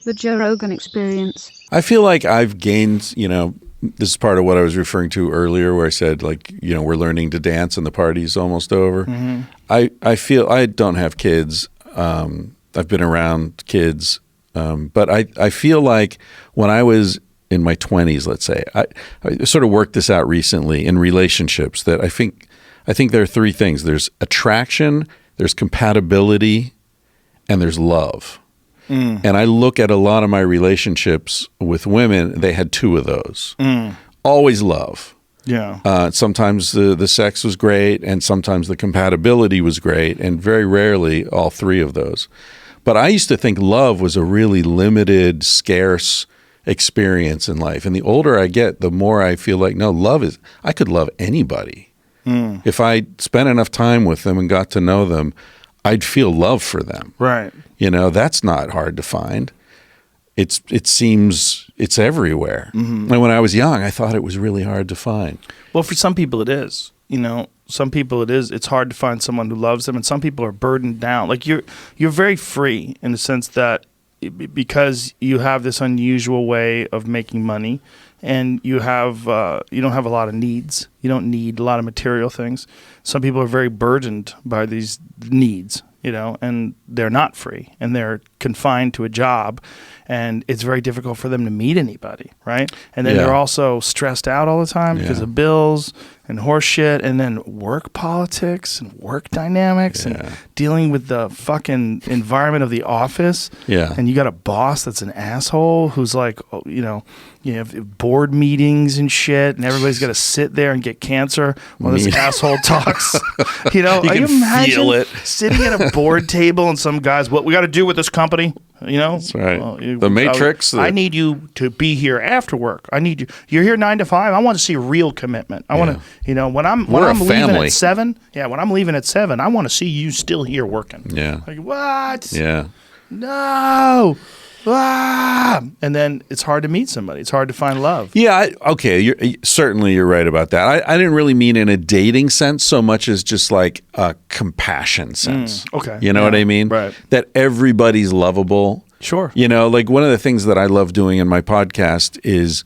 The Joe Rogan Experience. I feel like I've gained, this is part of what I was referring to earlier where I said, like, we're learning to dance and the party's almost over. Mm-hmm. I feel I don't have kids. I've been around kids. But I feel like when I was in my 20s, let's say, I sort of worked this out recently in relationships that I think there are three things. There's attraction, there's compatibility, and there's love. Mm. And I look at a lot of my relationships with women, they had two of those. Mm. Always love. Yeah. Sometimes the sex was great, and sometimes the compatibility was great, and very rarely all three of those. But I used to think love was a really limited, scarce experience in life. And the older I get, the more I feel like, no, I could love anybody. Mm. If I spent enough time with them and got to know them, I'd feel love for them. Right. That's not hard to find. It seems it's everywhere. Mm-hmm. And when I was young, I thought it was really hard to find. Well, for some people it is. Some people it's hard to find someone who loves them, and some people are burdened down. Like you're very free in the sense that because you have this unusual way of making money, and you don't have a lot of needs. You don't need a lot of material things. Some people are very burdened by these needs, and they're not free, and they're confined to a job, and it's very difficult for them to meet anybody, right? And then they're also stressed out all the time because of bills and horse shit, and then work politics and work dynamics and dealing with the fucking environment of the office. Yeah. And you got a boss that's an asshole who's like, you have board meetings and shit, and everybody's got to sit there and get cancer while this asshole talks. You can imagine feel it. sitting at a board table and some guys, what we got to do with this company? That's right. The Matrix. I need you to be here after work. I need you. You're here 9 to 5. I want to see real commitment. I want to, when I'm leaving at 7. Yeah, when I'm leaving at 7, I want to see you still here working. Yeah. Like, what? Yeah. No. And then it's hard to meet somebody. It's hard to find love. Yeah. Certainly you're right about that. I didn't really mean in a dating sense so much as just like a compassion sense. Okay. You know what I mean? Right. That everybody's lovable. Sure. Like one of the things that I love doing in my podcast is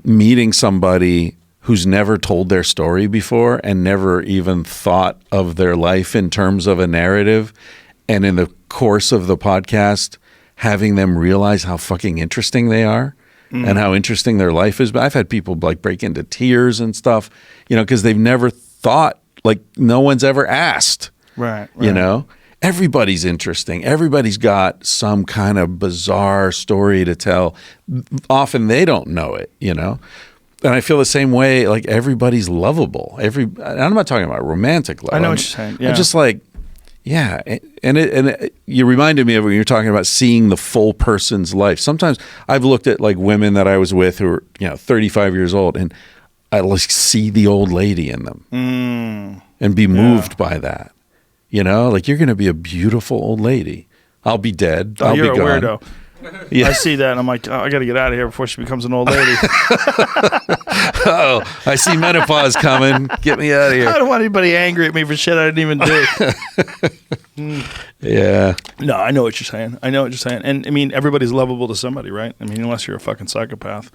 meeting somebody who's never told their story before and never even thought of their life in terms of a narrative. And in the course of the podcast, having them realize how fucking interesting they are and how interesting their life is. But I've had people like break into tears and stuff, because they've never thought, like no one's ever asked. Right. Everybody's interesting. Everybody's got some kind of bizarre story to tell. Often they don't know it, And I feel the same way, like everybody's lovable. I'm not talking about romantic love. I know what you're saying. Yeah. I'm just like, yeah, and you reminded me of when you're talking about seeing the full person's life. Sometimes I've looked at like women that I was with who are 35 years old, and I like see the old lady in them and be moved by that. Like you're going to be a beautiful old lady. I'll be dead. I'll you're be gone. a weirdo. Yeah. I see that, and I'm like, I got to get out of here before she becomes an old lady. I see menopause coming. Get me out of here. I don't want anybody angry at me for shit I didn't even do. Yeah. No, I know what you're saying. And I mean, everybody's lovable to somebody, right? I mean, unless you're a fucking psychopath.